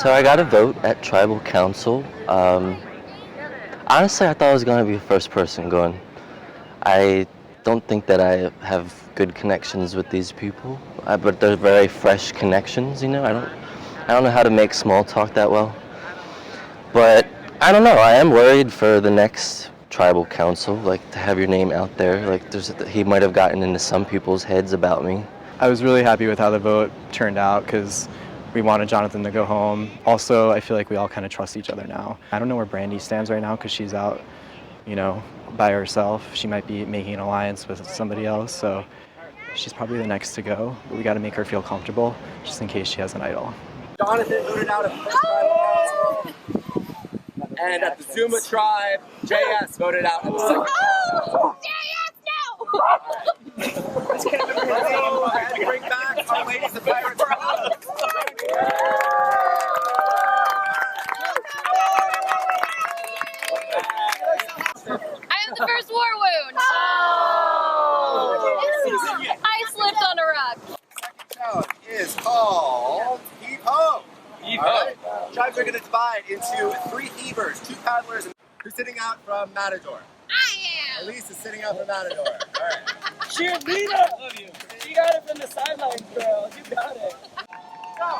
So I got a vote at Tribal Council. Honestly, I thought I was going to be the first person going. I don't think that I have good connections with these people, but they're very fresh connections. I don't know how to make small talk that well. But I don't know. I am worried for the next Tribal Council, like to have your name out there. Like he might have gotten into some people's heads about me. I was really happy with how the vote turned out because we wanted Jonathan to go home. Also, I feel like we all kind of trust each other now. I don't know where Brandy stands right now because she's out, by herself. She might be making an alliance with somebody else, so she's probably the next to go. But we got to make her feel comfortable just in case she has an idol. Jonathan voted out of the Tribal Council. And at the Zuma tribe, JS voted out at the second. Oh! JS, no! And bring back our ladies of Pirate Tribe. I have the first war wound. I slipped on a rock. The second town is called Heave Ho. Heave Ho. Right. Tribes are going to divide into 3 heavers, 2 paddlers, and who's sitting out from Matador? I am. Elise is sitting out from Matador. All right. Cheerleader of you. You got it from the sidelines, girl. You got it. Go.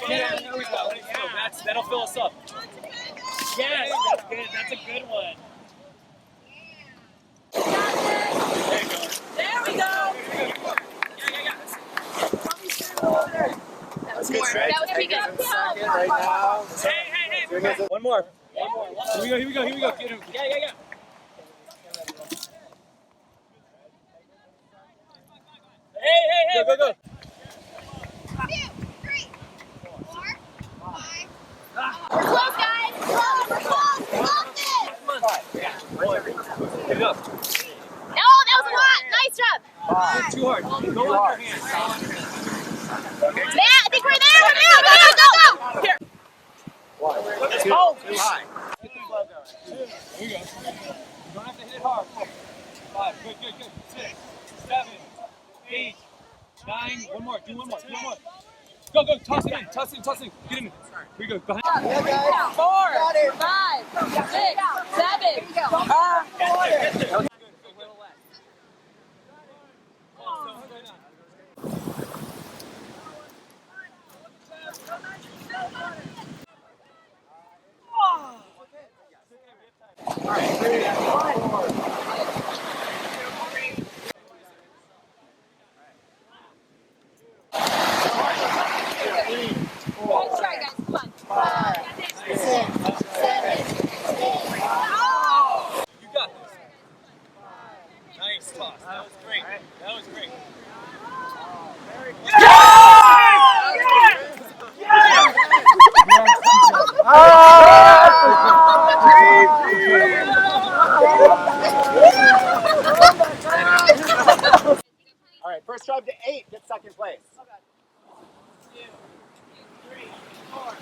Yeah, there we go. That'll fill us up. Yes, that's good. That's a good one. There we go. That was pretty good. Right now. Hey. One more. Here we go. Get him. Yeah. Hey. Go. 2, 3, 4, 5. We're close, guys. We're close. Get it up. No, that was a lot. Nice job. Too hard. Go on your hands. Matt, I think we're there. Go. Here. Too high. Get the flow going. Here you go. You don't have to hit it hard. 5. Good. 6, 7, 8, 9. One more. Do one more. Go. Toss it in. Get in. Here we go. Behind. 4, 5, 6, 7. Good. Let's try, guys. Come on. 5, 6, 7, 8. You got this. Nice toss. That was great. All right, first tribe to 8 gets second place. 2, 3, 4.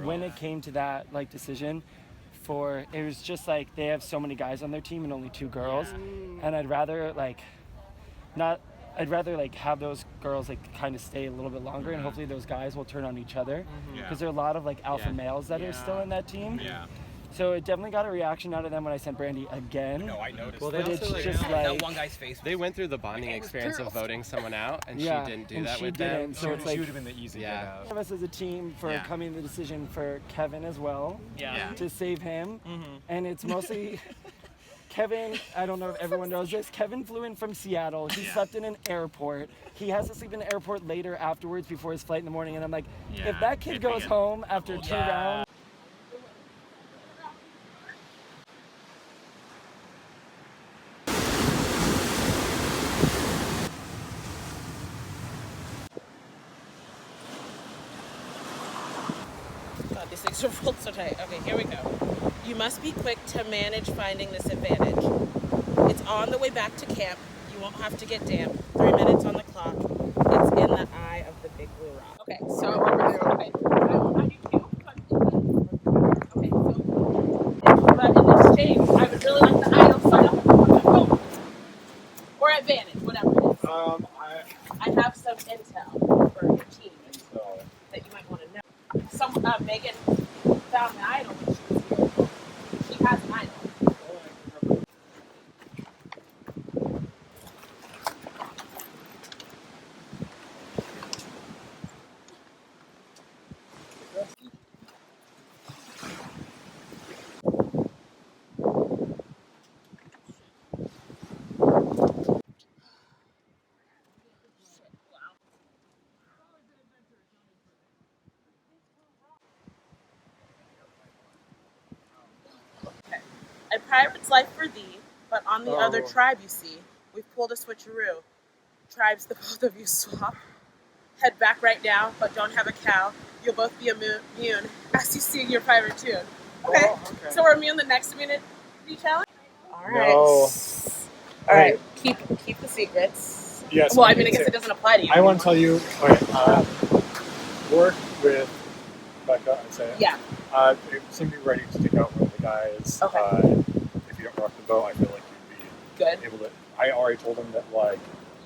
When it came to that decision, it was just they have so many guys on their team and only 2 girls, and I'd rather have those girls kind of stay a little bit longer, and hopefully those guys will turn on each other because there are a lot of alpha males that are still in that team. So it definitely got a reaction out of them when I sent Brandy again. No, I noticed. Well, they But also it's like, just that like one guy's face. They went through the bonding experience of voting someone out, and Yeah, she didn't do and that she with didn't, them. so it's like she would have been the easy Yeah. get out. of us as a team for Yeah. coming to the decision for Kevin as well. Yeah. To save him. Mm-hmm. And it's mostly Kevin, I don't know if everyone knows this, Kevin flew in from Seattle. He slept in an airport. He has to sleep in the airport later afterwards before his flight in the morning. And I'm like, if that kid goes home after 2 rounds, God, these things are rolled so tight. Okay, here we go. You must be quick to manage finding this advantage. It's on the way back to camp. You won't have to get damp. 3 minutes on the clock. It's in the eye of the big blue rock. Okay, so okay. I do too. Okay, so but in exchange, I would really like the item sign up or advantage, whatever it is. I have some intel for your team that you might want to know. Megan found the idol when she was here. She has an idol. A pirate's life for thee, but on the other tribe you see, we've pulled a switcheroo. Tribes the both of you swap. Head back right now, but don't have a cow. You'll both be immune as you sing your pirate tune. Okay, so we're immune the next immunity challenge? Alright. No. Alright, keep the secrets. Yes. Well, I mean, I guess it doesn't apply to you. I want to tell you, work with Becca, I'd say. Yeah. They seem to be ready to take out one of the guys. Okay. If you don't rock the boat, I feel like you'd be Good. able to. I already told them that, like,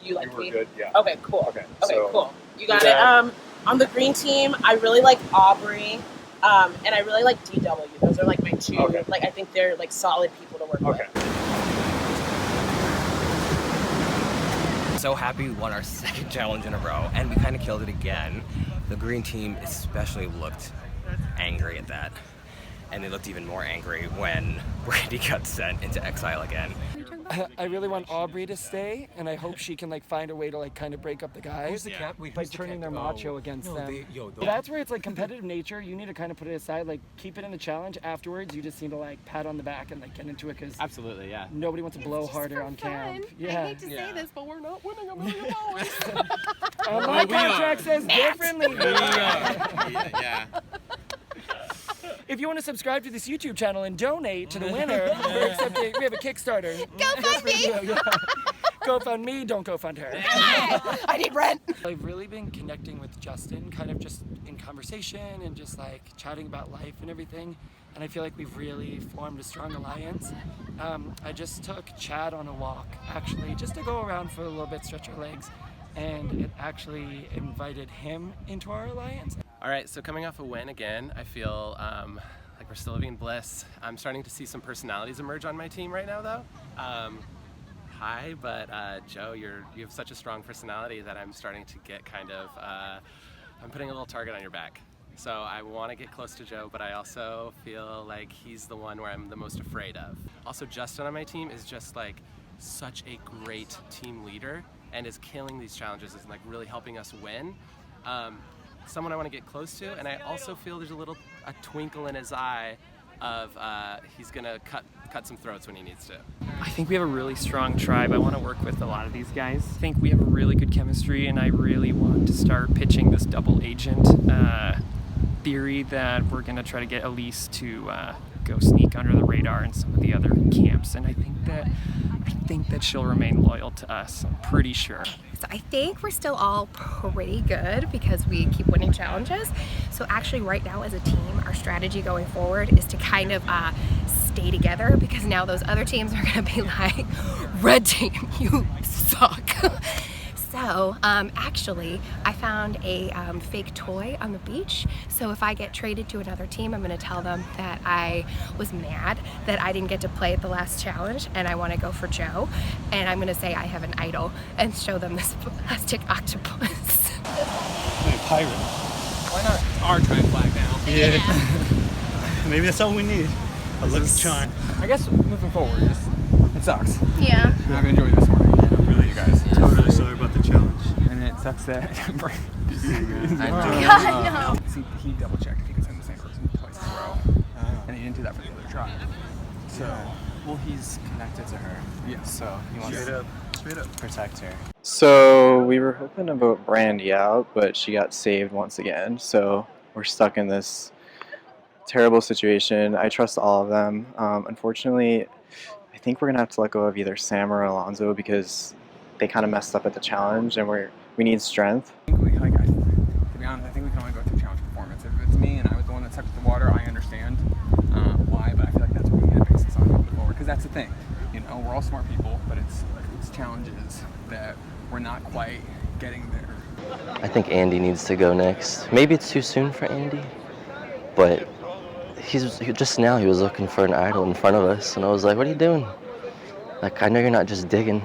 You like you were me? good. Yeah. Okay, cool. Okay, Okay, so cool. You got do it. that. On the green team, I really like Aubrey, and I really like DW. Those are like my two. Okay. Like I think they're like solid people to work Okay. with. So happy we won our second challenge in a row, and we kind of killed it again. The green team especially looked angry at that, and they looked even more angry when Brandy got sent into exile again. I really want Aubrey to stay, and I hope she can like find a way to like kind of break up the guys Who's the cap? Wait, by who's the turning their cap- macho oh. against No, them. they- That's where it's like competitive nature. You need to kind of put it aside, like keep it in the challenge. Afterwards, you just need to like pat on the back and like get into it because Absolutely, yeah. nobody wants to blow harder on camp. Yeah. I hate to say this, but we're not winning $1 million. My contract says differently. Yeah. If you want to subscribe to this YouTube channel and donate to the winner, we have a Kickstarter. GoFundMe! Go fund me, don't go fund her. I need rent. I've really been connecting with Justin, kind of just in conversation and just like chatting about life and everything. And I feel like we've really formed a strong alliance. I just took Chad on a walk, actually, just to go around for a little bit, stretch our legs. And it actually invited him into our alliance. All right, so coming off a win again, I feel like we're still living in bliss. I'm starting to see some personalities emerge on my team right now, though. Hi, but Joe, you have such a strong personality that I'm starting to get kind of, I'm putting a little target on your back. So I want to get close to Joe, but I also feel like he's the one where I'm the most afraid of. Also, Justin on my team is just like such a great team leader and is killing these challenges and like really helping us win. Someone I want to get close to, and I also feel there's a twinkle in his eye of he's gonna cut some throats when he needs to. I think we have a really strong tribe. I want to work with a lot of these guys. I think we have a really good chemistry, and I really want to start pitching this double agent theory that we're going to try to get Elise to go sneak under the radar in some of the other camps. And I think that she'll remain loyal to us. I'm pretty sure. So I think we're still all pretty good because we keep winning challenges. So actually right now as a team, our strategy going forward is to kind of stay together because now those other teams are gonna be like, red team, you suck. So, actually, I found a fake toy on the beach. So if I get traded to another team, I'm going to tell them that I was mad that I didn't get to play at the last challenge and I want to go for Joe. And I'm going to say I have an idol and show them this plastic octopus. I'm a pirate. Why not our giant flag now? Yeah. Maybe that's all we need. A lucky charm. I guess moving forward, it sucks. Yeah. I'm not gonna enjoy this morning. Really, you guys. I'm really sorry about the challenge. And it sucks that God, no. See, he double checked if he could send the same person twice in a row, and he didn't do that for the other tribe. So, Well, he's connected to her. yeah. So he wants Straight up. to protect her. So we were hoping to vote Brandy out, but she got saved once again. So we're stuck in this terrible situation. I trust all of them. Unfortunately, I think we're gonna have to let go of either Sam or Alonzo because they kind of messed up at the challenge, and we need strength. I think to be honest, I think we can only go through challenge performance. If it's me and I was the one that sucked at the water, I understand why, but I feel like that's what we need to base this on moving forward. Because that's the thing, you know, we're all smart people, but it's challenges that we're not quite getting there. I think Andy needs to go next. Maybe it's too soon for Andy, but just now he was looking for an idol in front of us, and I was like, what are you doing? Like, I know you're not just digging.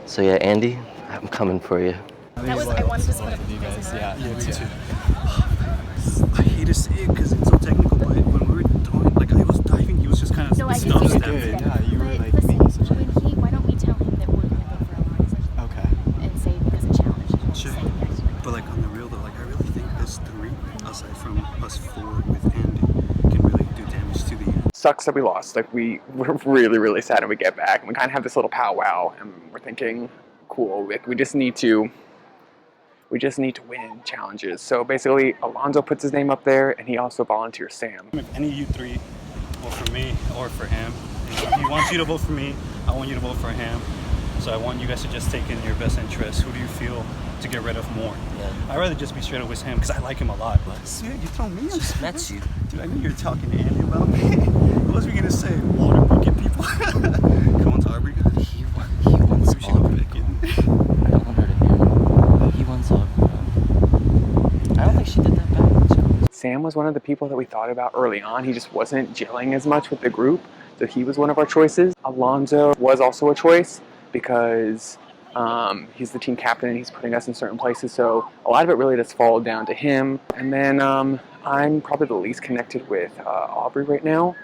So yeah, Andy, I'm coming for you. That was, I wanted to split up You guys, yeah. Yeah, me too. I hate to say it because it's so technical, but when we were throwing, like I was diving, he was just kind of No, I can stumped see at that. me. Yeah, you were But like listen, making such a... why don't we tell him that we're going to go for Alonzo Okay. and say because of challenge. Sure. But like on the real though, like I really think this three, aside from us four with Andy, can really do damage to the end. Sucks that we lost. Like we're really, really sad when we get back, and we kind of have this little powwow, and we're thinking, cool, like we just need to win challenges. So basically, Alonzo puts his name up there, and he also volunteers Sam. If any of you three vote for me or for him, if he wants you to vote for me, I want you to vote for him. So I want you guys to just take in your best interest. Who do you feel to get rid of more? Yeah. I'd rather just be straight up with him because I like him a lot. But yeah, you throw me. Just met you. Dude, I knew you were talking to Andy about me. What was we gonna say? Water bucket people? Come on, Aubrey. He wants We should go Aubrey. pick it. I don't want her to hear. He wants Aubrey. I don't think she did that bad in the challenge. Sam was one of the people that we thought about early on. He just wasn't gelling as much with the group, so he was one of our choices. Alonzo was also a choice because he's the team captain and he's putting us in certain places, so a lot of it really does fall down to him. And then I'm probably the least connected with Aubrey right now,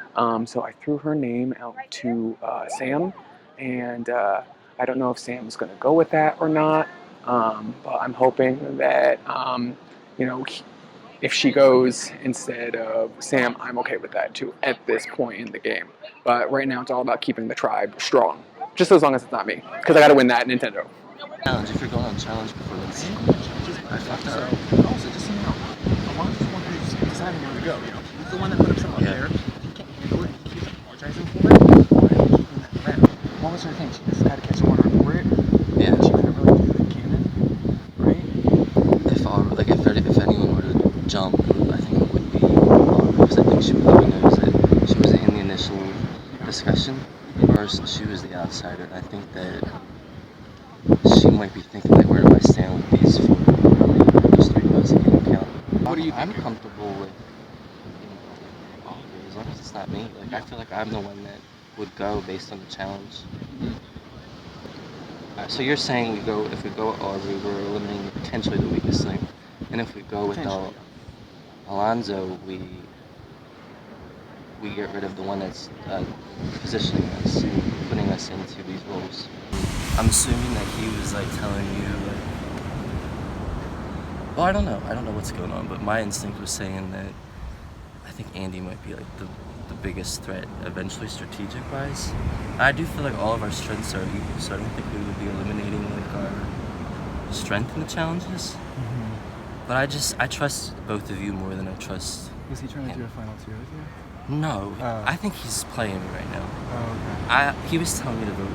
so I threw her name out to Sam, and I don't know if Sam is going to go with that or not, but I'm hoping that you know, if she goes instead of Sam, I'm okay with that too at this point in the game. But right now it's all about keeping the tribe strong, just as long as it's not me, because I got to win that Nintendo. Challenge, if you're going on challenge performance. I fucked up. Also, just so you know, Alonzo's the one who's deciding where to go. You know, he's the one that put himself up there. He can't handle it. He keeps apologizing for it. Why are you keeping that around? What was her thing? She just had to catch water for it. Yeah. She couldn't really do the cannon, right? If anyone were to jump, I think it would be Aubrey, because I think she probably knows that she was in the initial discussion. First, she was the outsider. I think that she might be thinking, like, where do I stand with these four? Those three votes that can count. What do you think? I'm comfortable with Aubrey, as long as it's not me. Like, I feel like I'm the one that would go based on the challenge. So you're saying if we go with Aubrey, we're eliminating potentially the weakest link, and if we go with Alonzo, we get rid of the one that's positioning us, putting us into these roles. I'm assuming that he was like telling you, like, well, I don't know what's going on, but my instinct was saying that I think Andy might be like the biggest threat eventually, strategic wise. I do feel like all of our strengths are equal, so I don't think we would be eliminating like our strength in the challenges. But I trust both of you more than I trust. Was he trying to do a final two with you? No, I think he's playing me right now. Oh, okay. He was telling me to vote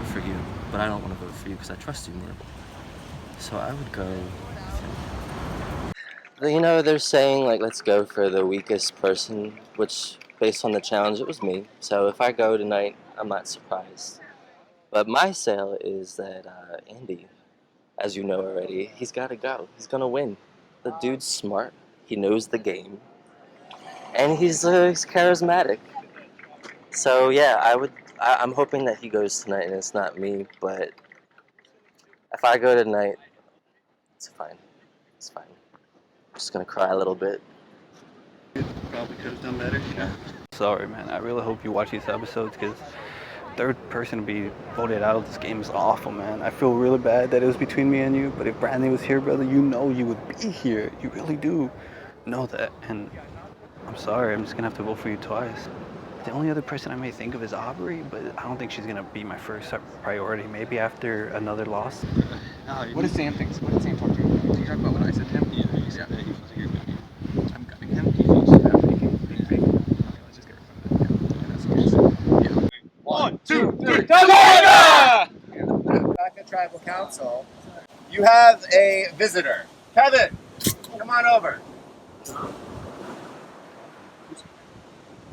for you, but I don't want to vote for you because I trust you more. So I would go with him. You know, they're saying, like, let's go for the weakest person, which, based on the challenge, it was me. So if I go tonight, I'm not surprised. But my sale is that Andy, as you know already, he's got to go. He's gonna win. The dude's smart. He knows the game, and he's charismatic. So yeah, I'm hoping that he goes tonight, and it's not me. But if I go tonight, it's fine. It's fine. I'm just gonna cry a little bit. Probably could have done better. Yeah. Sorry, man. I really hope you watch these episodes because third person to be voted out of this game is awful, man. I feel really bad that it was between me and you, but if Brandy was here, brother, you know you would be here. You really do know that. And I'm sorry, I'm just gonna have to vote for you twice. The only other person I may think of is Aubrey, but I don't think she's gonna be my first priority. Maybe after another loss. What does Sam think? What did Sam talk to you about? Did you talk about what I said to him? Yeah, he said that he feels like you're gutting him. I'm gutting him? He feels bad for being fake. Okay, let's just get rid of it. Yeah, that's the case. Yeah. 1, 2, 3, back at Tribal Council. You have a visitor. Kevin, come on over.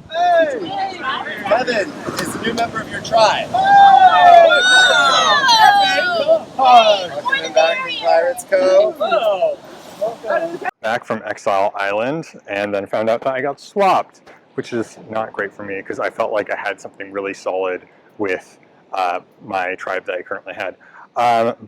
Hey! Kevin is a new member of your tribe. Welcome back from Pirates Cove. Back from Exile Island, and then found out that I got swapped, which is not great for me because I felt like I had something really solid with my tribe that I currently had.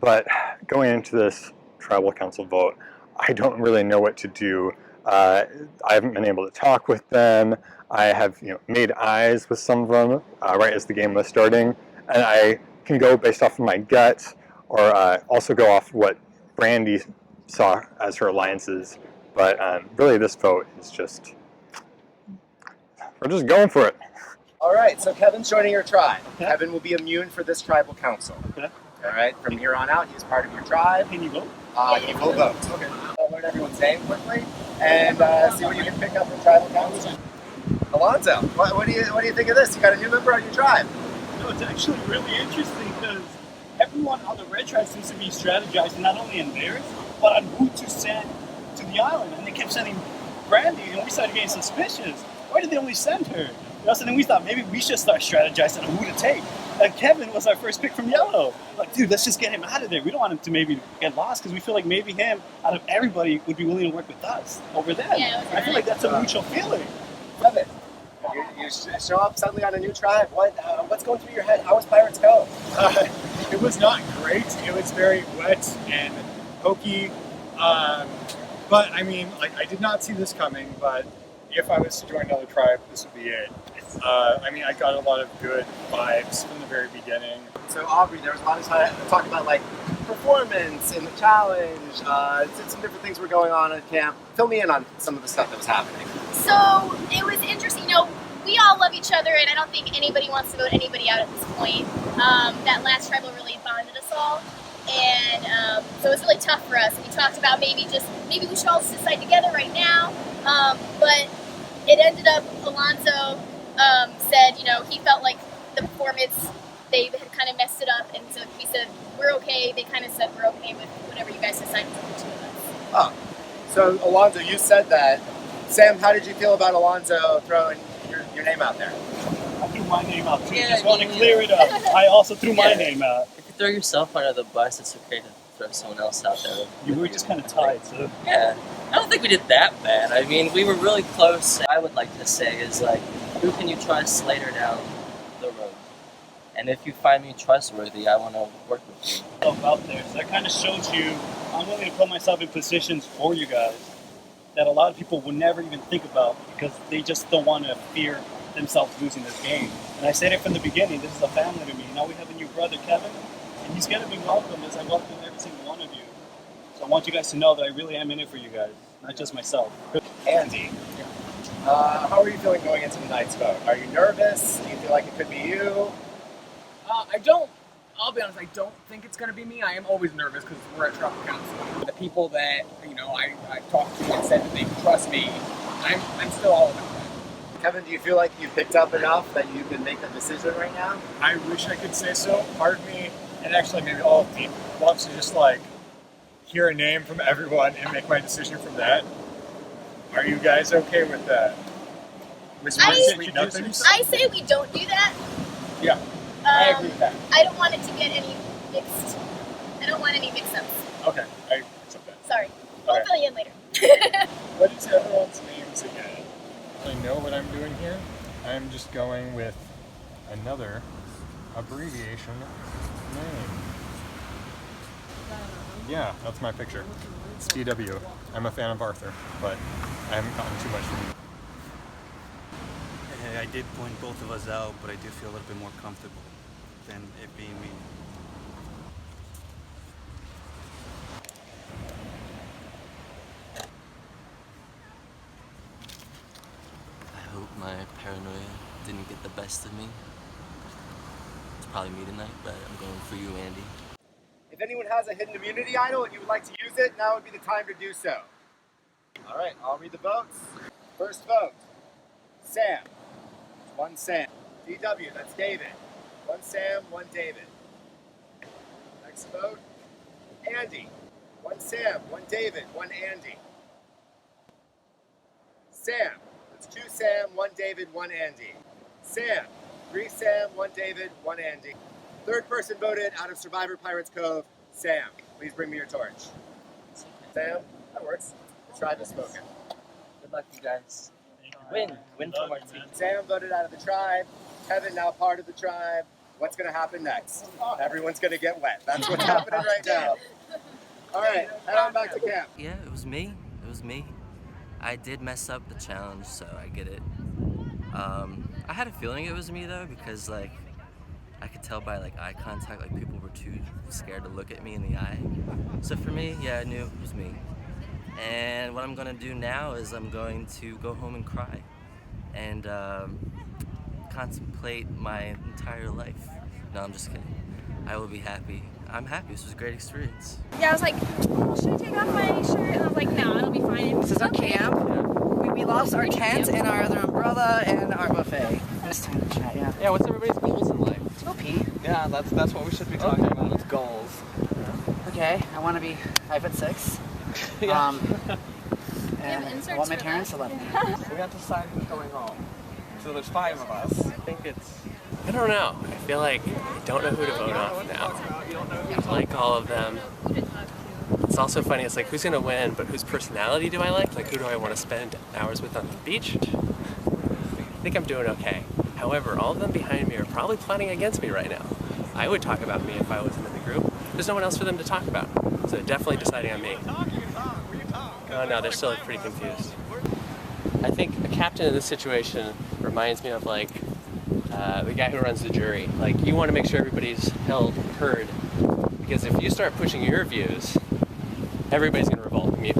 But going into this tribal council vote, I don't really know what to do. I haven't been able to talk with them. I have made eyes with some of them right as the game was starting, and I can go based off of my gut, or also go off what Brandy saw as her alliances. But really, this vote is just, we're just going for it. All right, so Kevin's joining your tribe. Kevin will be immune for this tribal council. Okay. All right, from here on out, he's part of your tribe. Can you vote? He will vote. Okay. I'll learn everyone's name quickly and see what you can pick up from tribal council. Alonzo, what do you think of this? You got a new member on your tribe. No, it's actually really interesting because everyone on the red tribe seems to be strategizing not only in theirs, but on who to send to the island. And they kept sending Brandy, and we started getting suspicious. Why did they only send her? So then we thought maybe we should start strategizing on who to take. And Kevin was our first pick from Yellow. Like, dude, let's just get him out of there. We don't want him to maybe get lost because we feel like maybe him, out of everybody, would be willing to work with us over them. Yeah, I feel like that's a mutual feeling. Kevin, you show up suddenly on a new tribe. What's going through your head? How was Pirates Cove? It was not great. It was very wet and pokey. But I mean, like, I did not see this coming, but if I was to join another tribe, this would be it. I mean, I got a lot of good vibes from the very beginning. So Aubrey, there was a lot of talk about like performance and the challenge. Some different things were going on at camp. Fill me in on some of the stuff that was happening. So it was interesting. We all love each other, and I don't think anybody wants to vote anybody out at this point. That last tribal really bonded us all, and so it was really tough for us. We talked about maybe we should all just decide together right now, but it ended up Alonzo said he felt like the performance, they had kind of messed it up, and so we said we're okay. They kind of said we're okay with whatever you guys decide to do to us. Oh, so Alonzo, you said that. Sam, how did you feel about Alonzo throwing your name out there? I threw my name out too. Just want to clear it up. I also threw my name out. If you throw yourself under the bus, it's okay to throw someone else out there. You were just kind of tied, so. Yeah, I don't think we did that bad. I mean, we were really close. I would like to say is like, who can you trust later down the road? And if you find me trustworthy, I want to work with you. Out there, so that kind of shows you I'm willing to put myself in positions for you guys that a lot of people would never even think about because they just don't want to fear themselves losing this game. And I said it from the beginning, this is a family to me. Now we have a new brother, Kevin, and he's going to be welcomed as I welcome every single one of you. So I want you guys to know that I really am in it for you guys, not just myself. Andy, how are you feeling going into tonight's vote? Are you nervous? Do you feel like it could be you? I'll be honest, I don't think it's going to be me. I am always nervous because we're at Tribal Council. The people that, I talked to and said that they can trust me, I'm still all about that. Kevin, do you feel like you picked up enough that you can make that decision right now? I wish I could say so. Part of me, and actually maybe all of me, wants to just hear a name from everyone and make my decision from that. Are you guys okay with that? I say we don't do that. Yeah. I agree with that. I don't want it to get any mixed. I don't want any mix-ups. Okay, I accept that. Sorry. We'll fill you in later. What is everyone's names again? I know what I'm doing here. I'm just going with another abbreviation name. Yeah, that's my picture. It's DW. I'm a fan of Arthur, but I haven't gotten too much from you. I did point both of us out, but I do feel a little bit more comfortable than it being me. I hope my paranoia didn't get the best of me. It's probably me tonight, but I'm going for you, Andy. If anyone has a hidden immunity idol and you would like to use it, now would be the time to do so. All right, I'll read the votes. First vote, Sam. 1 Sam. DW, that's David. 1 Sam, 1 David. Next vote, Andy. 1 Sam, 1 David, 1 Andy. Sam, that's 2 Sam, 1 David, 1 Andy. Sam, 3 Sam, 1 David, 1 Andy. Third person voted out of Survivor Pirates Cove, Sam. Please bring me your torch. Sam, that works. The tribe has spoken. Good luck, you guys. Win for our team. Sam voted out of the tribe. Kevin now part of the tribe. What's going to happen next? Everyone's going to get wet. That's what's happening right now. All right, head on back to camp. Yeah, it was me. It was me. I did mess up the challenge, so I get it. I had a feeling it was me though, because like I could tell by like eye contact, like people were too scared to look at me in the eye. So for me, yeah, I knew it was me. And what I'm gonna do now is I'm going to go home and cry and contemplate my entire life. No, I'm just kidding. I will be happy. I'm happy. This was a great experience. Yeah, I was like, should I take off my shirt? And I was like, no, it'll be fine. This is our camp. We lost our tent and our other umbrella and our buffet. It's time to chat, yeah. Yeah, what's everybody's goals in life? To go pee. Yeah, that's what we should be talking about, is goals. Okay, I want to be 5'6". Yeah. And I want my parents to love me. We have to decide who's going home. So there's 5 of us. I think it's... I don't know. I feel like I don't know who to vote off now. I like all of them. It's also funny, it's like who's gonna win, but whose personality do I like? Like who do I want to spend hours with on the beach? I think I'm doing okay. However, all of them behind me are probably plotting against me right now. I would talk about me if I wasn't in the group. There's no one else for them to talk about. So they're definitely deciding on me. Oh no, they're still pretty confused. I think a captain in this situation reminds me of like the guy who runs the jury. Like you want to make sure everybody's heard, because if you start pushing your views, everybody's going to revolt from you.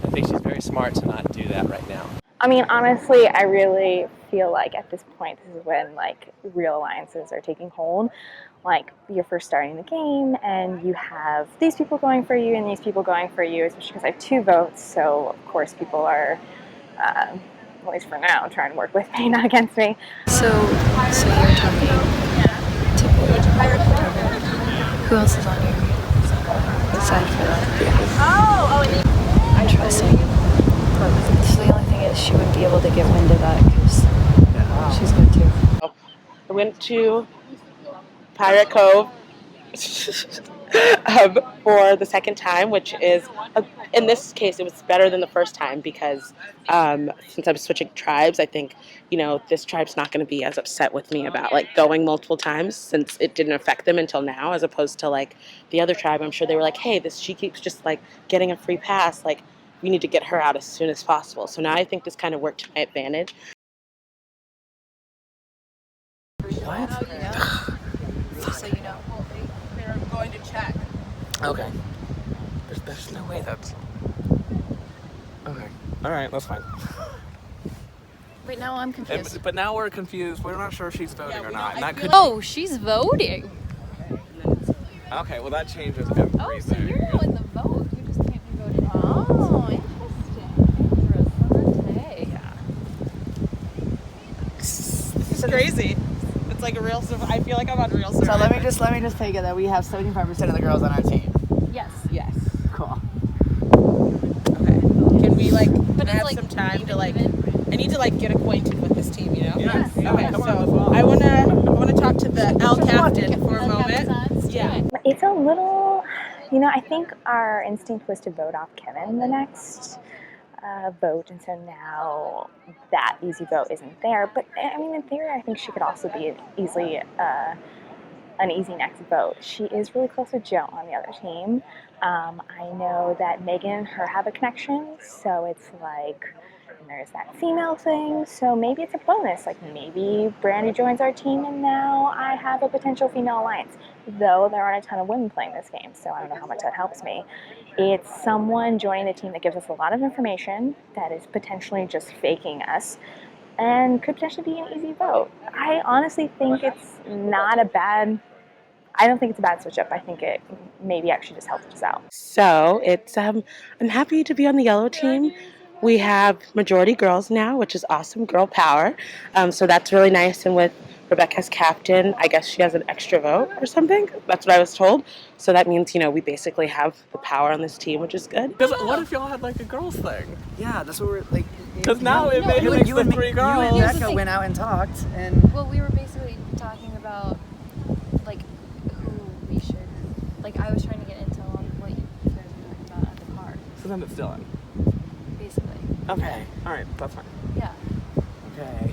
I think she's very smart to not do that right now. I mean, honestly, I really feel like at this point, this is when like real alliances are taking hold. Like you're first starting the game and you have these people going for you and these people going for you, especially because I have 2 votes. So of course people are, at least for now, trying to work with me, not against me. So you're talking to who else is on your side for that? I trust you. So the only thing is she wouldn't be able to get wind of that because she's good too. I went to Pirate Cove for the second time, which is, in this case, it was better than the first time because since I'm switching tribes, I think, you know, this tribe's not going to be as upset with me about like going multiple times since it didn't affect them until now, as opposed to like the other tribe. I'm sure they were like, hey, she keeps just like getting a free pass. Like we need to get her out as soon as possible. So now I think this kind of worked to my advantage. What? So you know. They're going to check. Okay. There's no way that's... Okay. Alright, that's fine. Wait, now I'm confused. But now we're confused. We're not sure if she's voting or not. And that could... Oh, she's voting. Okay, well that changes everything. Oh, so you're in the vote. You just can't be voted out. Oh, interesting. Today. Yeah. This is crazy. It's like a real... I feel like I'm on real Survivor. So let me just take it that we have 75% of the girls on our team. Yes. Yes. Cool. Okay. Can we like have like some time to like? I need to like get acquainted with this team, you know? Yes. Okay. So I wanna to talk to the L captain for a moment. Yeah. It's a little, you know, I think our instinct was to vote off Kevin the next vote, and so now that easy vote isn't there. But I mean, in theory, I think she could also be an easy next vote. She is really close with Joe on the other team. I know that Megan and her have a connection, so it's like there's that female thing, so maybe it's a bonus. Like maybe Brandy joins our team and now I have a potential female alliance. Though there aren't a ton of women playing this game, so I don't know how much that helps me. It's someone joining the team that gives us a lot of information that is potentially just faking us and could potentially be an easy vote. I honestly think it's not a bad, I don't think it's a bad switch up. I think it maybe actually just helps us out. So it's I'm happy to be on the yellow team. We have majority girls now, which is awesome, girl power. So that's really nice. And with Rebecca as captain, I guess she has an extra vote or something. That's what I was told. So that means, you know, we basically have the power on this team, which is good. Because what if y'all had like a girls thing? Yeah, that's what we're like. Because now it makes the three girls. You and Becca went out and talked, and Well, we were basically talking about like who we should. Like I was trying to get intel on what you guys were talking about at the park. So then it's Dylan. Basically. Okay. All right. That's fine. Yeah. okay.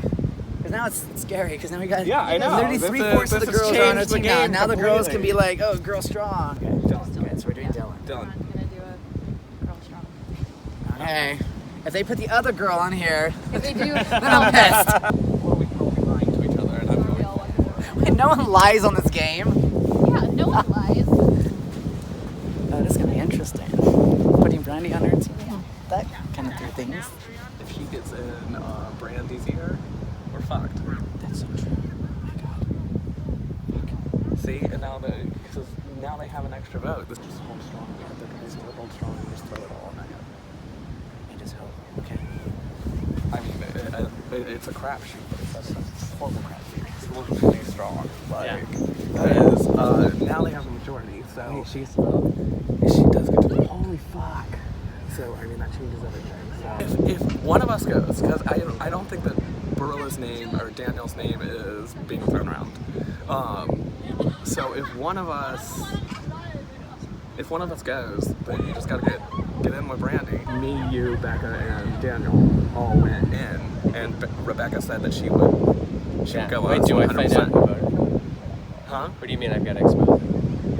Because now it's scary. Because now we got Yeah, I know. literally This 3/4 of the has girls are on our changed the team now. game Now the girls can completely. be like, oh, girl strong. Okay, Dylan. Okay, so we're doing Dylan. Dylan. I'm gonna do a girl strong. Okay. If they put the other girl on here, If they do, then I'm pissed. Or we be lying to each other and I'm going. Wait, no one lies on this game. Yeah, no one lies. Oh, this is gonna be interesting. Putting Brandy on her team. That kind of threw things. If she gets in Brandy's ear, we're fucked. That's so true. Oh my god. See, and now they have an extra vote. This just hold strong. We have the guys who hold strong and just throw it all on that. I just hope. Okay. I mean, it's a crapshoot, but it's a horrible crapshoot. It's really strong. Like, because now they have a majority, so. Wait, she does get to vote. Holy fuck. So, I mean, that changes everything. So. If one of us goes, because I don't think that Barilla's name or Daniel's name is being thrown around. So if one of us goes, then you just gotta get in with Brandy. Me, you, Becca, and Daniel all went in, and Rebecca said that she would go Wait, us do I 100%. find out who voted? Huh? What do you mean I've got to expose it?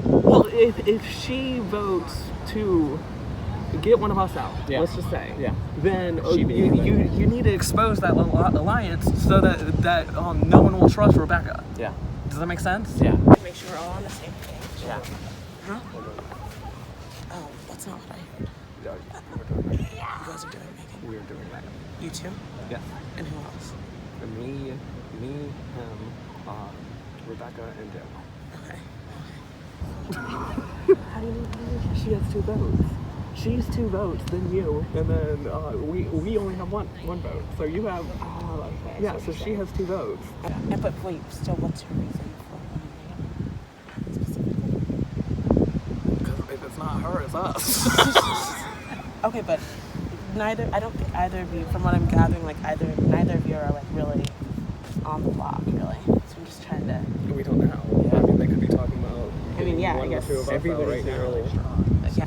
Well, if she votes to get one of us out, let's just say, then you need to expose that alliance so that no one will trust Rebecca. Yeah. Does that make sense? Yeah. Make sure we're all on the same page. Yeah. Huh? Oh, that's not what I heard. You guys are doing Megan. We're doing that. You too? Yes. And who else? Me, him, Rebecca, and Daniel. Okay. How do you She has 2 votes. She's 2 votes, then you, and then we only have one vote. So you have. Okay. Yeah. So she has 2 votes. Yeah, but wait, still, what's your reason Because if it's not her, it's us. Okay, but I don't think either of you, from what I'm gathering, like neither of you are like really on the block, really. So I'm just trying to. We don't know. Yeah. I mean, they could be talking about. I mean, yeah, one I guess or 2 of us everybody's right really now. Yeah.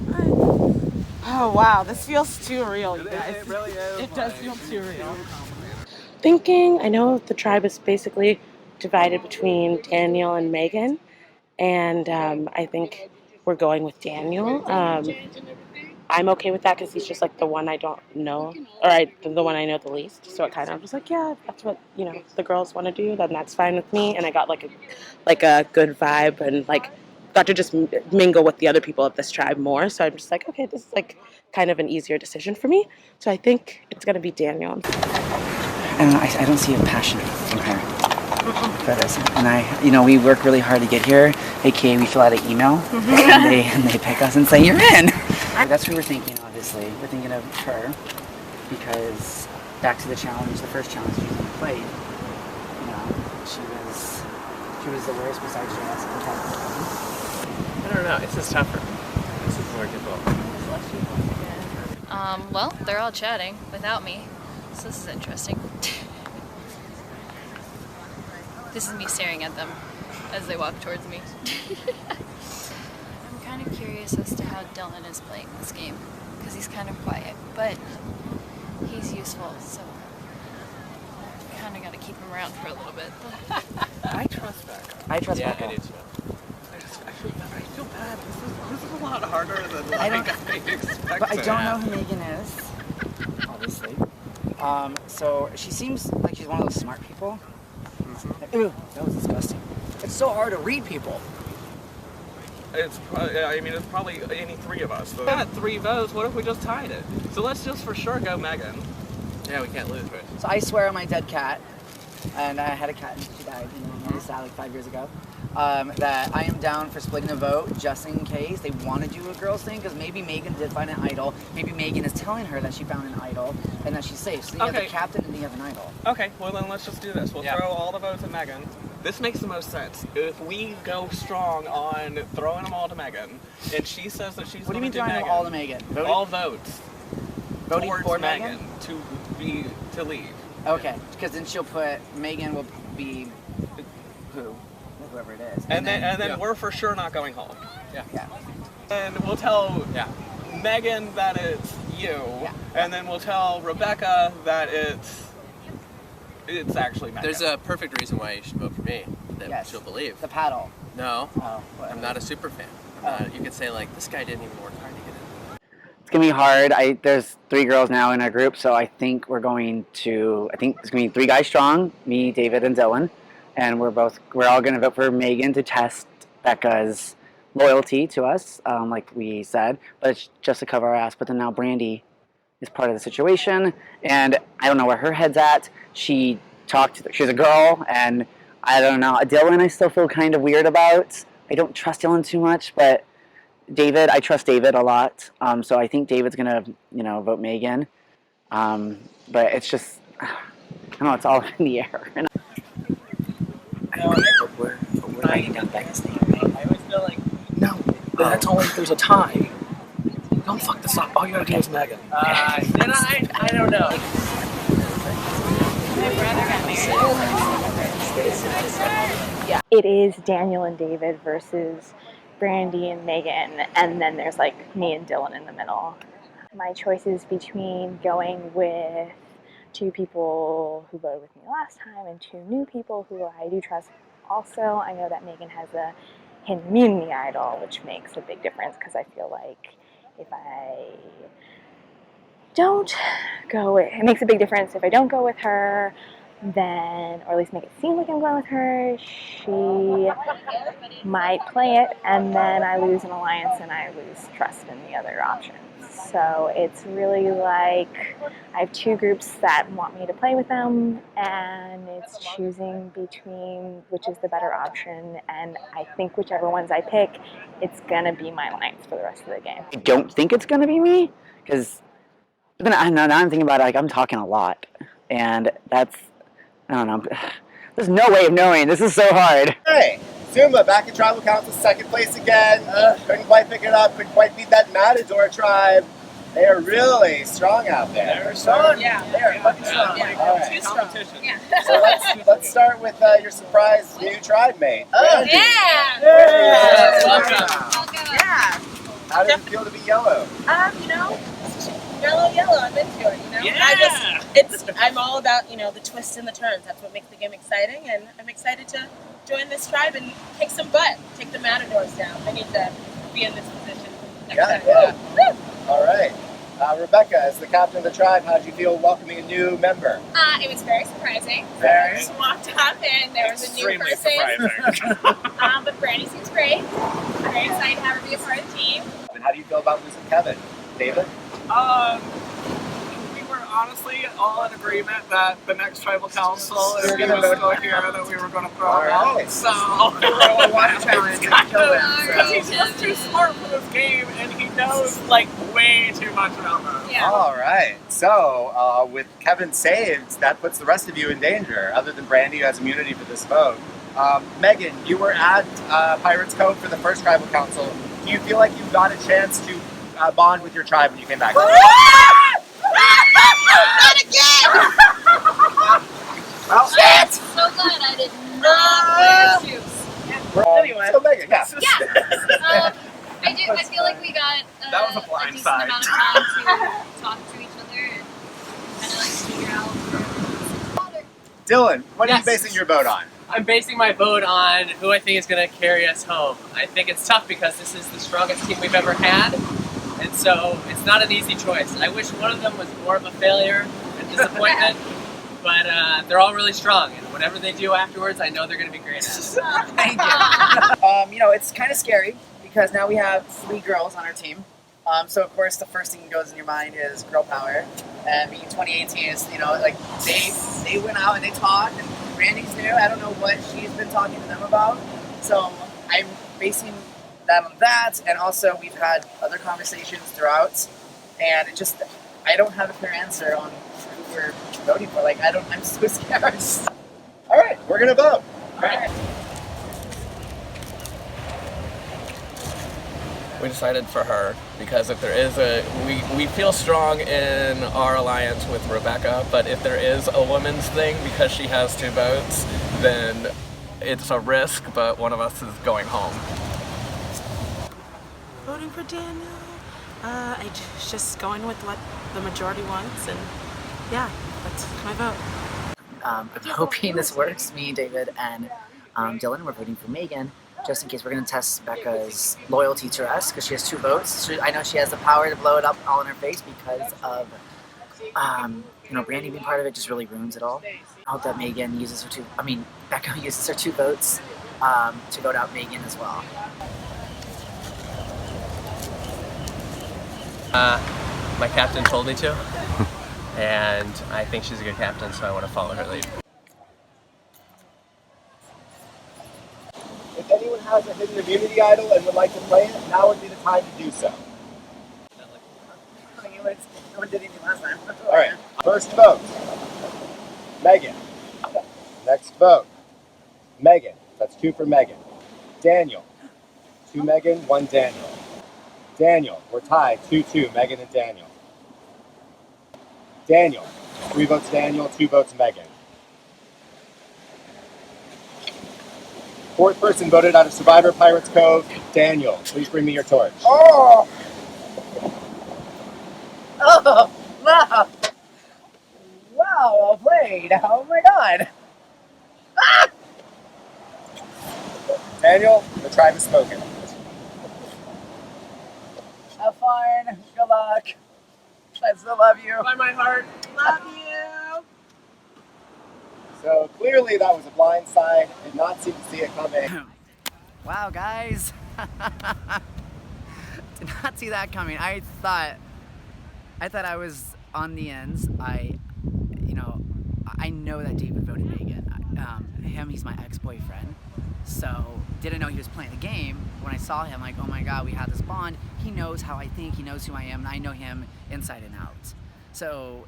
Oh wow, this feels too real, you guys. It really is. It does feel too real. Thinking, I know the tribe is basically divided between Daniel and Megan, and I think we're going with Daniel. I'm okay with that because he's just like the one I don't know, or the one I know the least. So it kind of was like, yeah, if that's what the girls want to do, then that's fine with me. And I got like a good vibe and like got to just mingle with the other people of this tribe more. So I'm just like, okay, this is like kind of an easier decision for me. So I think it's gonna be Daniel. And I don't see a passion from her for this. And we work really hard to get here, aka we fill out an email, and they pick us and say, you're in. That's who we're thinking, obviously. We're thinking of her, because back to the challenge, the first challenge she played, she was the worst besides Janice at the top. I don't know. This is tougher. This is more difficult. Well, they're all chatting without me, so this is interesting. This is me staring at them as they walk towards me. I'm kind of curious as to how Dylan is playing this game, because he's kind of quiet, but he's useful, so kind of got to keep him around for a little bit. I trust Becca. I trust Yeah, Becca. I do too. I feel bad. This is a lot harder than I don't, I expected. but I don't know who Megan is, obviously. So she seems like she's one of those smart people. Ew, that was disgusting. It's so hard to read people. It's probably any three of us. We got 3 votes. What if we just tied it? So let's just for sure go Megan. Yeah, we can't lose, right? So I swear on my dead cat, and I had a cat and she died, really sad, like 5 years ago, that I am down for splitting the vote just in case they want to do a girls thing, because maybe Megan did find an idol. Maybe Megan is telling her that she found an idol and that she's safe. So you have the captain and you have an idol. Okay, well then let's just do this. We'll throw all the votes at Megan. This makes the most sense. If we go strong on throwing them all to Megan, and she says that she's What do you mean throwing them all to Megan? Voting? All votes. Voting towards for Megan Megan? to leave. Okay, because then she'll put, Megan will be whoever it is. And then we're for sure not going home. Yeah. And we'll tell Megan that it's you, and then we'll tell Rebecca that it's actually Megan. There's a perfect reason why you should vote for me, that she'll believe. The paddle. No, Oh, I'm not a super fan. You could say like, this guy didn't even work hard to get in. It's gonna be hard. There's 3 girls now in our group, so I think it's gonna be 3 guys strong, me, David, and Dylan. And we're all gonna vote for Megan to test Becca's loyalty to us, like we said, but it's just to cover our ass. But then now Brandy is part of the situation, and I don't know where her head's at. She's a girl, and I don't know. Dylan, I still feel kind of weird about. I don't trust Dylan too much, but David, I trust David a lot. So I think David's gonna, vote Megan. But it's just, I don't know. It's all in the air. We're writing down Becca's name, right? I always feel like no. That's only if there's a tie. Don't fuck this up. All you gotta do is Megan. Then I don't know. Yeah. It is Daniel and David versus Brandy and Megan, and then there's like me and Dylan in the middle. My choice is between going with 2 people who voted with me last time and 2 new people who I do trust. Also, I know that Megan has a hidden immunity idol, which makes a big difference because I feel like if I don't go with, it makes a big difference if I don't go with her, then, or at least make it seem like I'm going with her, she might play it, and then I lose an alliance and I lose trust in the other options. So it's really like I have 2 groups that want me to play with them, and it's choosing between which is the better option, and I think whichever ones I pick, it's gonna be my alliance for the rest of the game. I don't think it's gonna be me, because now I'm thinking about it, like I'm talking a lot, and that's, I don't know, there's no way of knowing. This is so hard. Hey, Zuma back in Tribal Council, 2nd place again. Couldn't quite pick it up, couldn't quite beat that Matador tribe. They are really strong out there. They're strong. Yeah, they are fucking strong. Yeah. All right. Too strong. Yeah. So let's start with your surprise new tribe mate. Brandy. Yeah. How does it feel to be yellow? Yellow, I'm into it, Yeah. I'm all about, the twists and the turns. That's what makes the game exciting, and I'm excited to join this tribe and kick some butt, take the Matadors down. I need to be in this position next time. Yeah. All right. Rebecca, as the captain of the tribe, how did you feel welcoming a new member? It was very surprising. Very. I just walked up and there was a new Extremely person. But Brandy seems great. I'm very excited to have her be a part of the team. And how do you feel about losing Kevin? David? We were honestly all in agreement that the next tribal council, if he was still here, that we were going to throw him out. So, because he's just too smart for this game, and he knows like way too much about this. Yeah. All right. So, with Kevin saved, that puts the rest of you in danger, other than Brandy, who has immunity for this vote. Megan, you were at Pirates Cove for the first tribal council. Do you feel like you got a chance to bond with your tribe when you came back? Not again! Well, shit! So good. I did not wear shoes. Anyway. So Megan, yeah. I feel like we got That was a blind decent side. amount of time to talk to each other and kind of like figure out. Dylan, what are you Yes. basing your vote on? I'm basing my vote on who I think is going to carry us home. I think it's tough because this is the strongest team we've ever had, and so it's not an easy choice. I wish one of them was more of a failure and disappointment, but they're all really strong, and whatever they do afterwards, I know they're going to be great at it. Thank you. You know, it's kind of scary because now we have 3 girls on our team. So of course the first thing that goes in your mind is girl power. And being 2018 is, you know, like they went out and they talked, and Brandy's new. I don't know what she's been talking to them about. So I'm basing that on that, and also we've had other conversations throughout, and it just, I don't have a clear answer on who we're voting for. Like, I'm so scared. All right, we're gonna vote. All right. We decided for her because if there is we feel strong in our alliance with Rebecca, but if there is a women's thing because she has 2 votes, then it's a risk, but one of us is going home. Voting for Daniel. Just going with what the majority wants, and yeah, that's my vote. I'm hoping this works. Me, David, and Dylan, we're voting for Megan, just in case we're going to test Becca's loyalty to us, because she has 2 votes. I know she has the power to blow it up all in her face because of, you know, Brandy being part of it just really ruins it all. I hope that Megan uses her Becca uses her 2 votes to vote out Megan as well. My captain told me to, and I think she's a good captain, so I want to follow her lead. If anyone has a hidden immunity idol and would like to play it, now would be the time to do so. No one did anything last time. All right, first vote, Megan. Next vote, Megan. That's 2 for Megan. Daniel, 2 Megan, 1 Daniel. Daniel, we're tied 2-2, Megan and Daniel. Daniel, 3 votes Daniel, 2 votes Megan. 4th person voted out of Survivor Pirates Cove, Daniel. Please bring me your torch. Oh! Oh! Wow! Wow, well played. Oh my god! Ah! Daniel, the tribe has spoken. Have fun. Good luck. I still love you. Bye, my heart. Love you. So clearly that was a blind side. Did not seem to see it coming. Wow, guys. Did not see that coming. I thought I was on the ends. I know that David voted Megan. He's my ex-boyfriend. So didn't know he was playing the game. When I saw him, like, oh my god, we have this bond. He knows how I think, he knows who I am, and I know him inside and out. So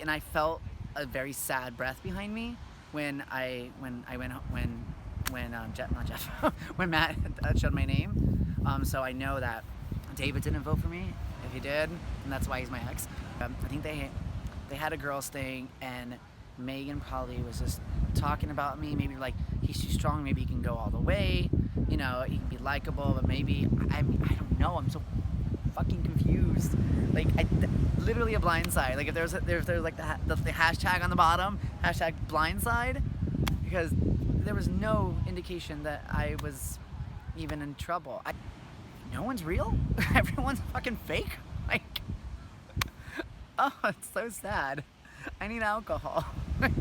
I felt a very sad breath behind me when Matt showed my name. So I know that David didn't vote for me. If he did, and that's why he's my ex. I think they had a girls thing, and Megan probably was just talking about me. Maybe like, he's too strong. Maybe he can go all the way. You know, he can be likable, but maybe I don't know. I'm so fucking confused. Like, literally a blindside. Like, if there's like the hashtag on the bottom, hashtag blindside, because there was no indication that I was even in trouble. No one's real. Everyone's fucking fake. Like, oh, it's so sad. I need alcohol.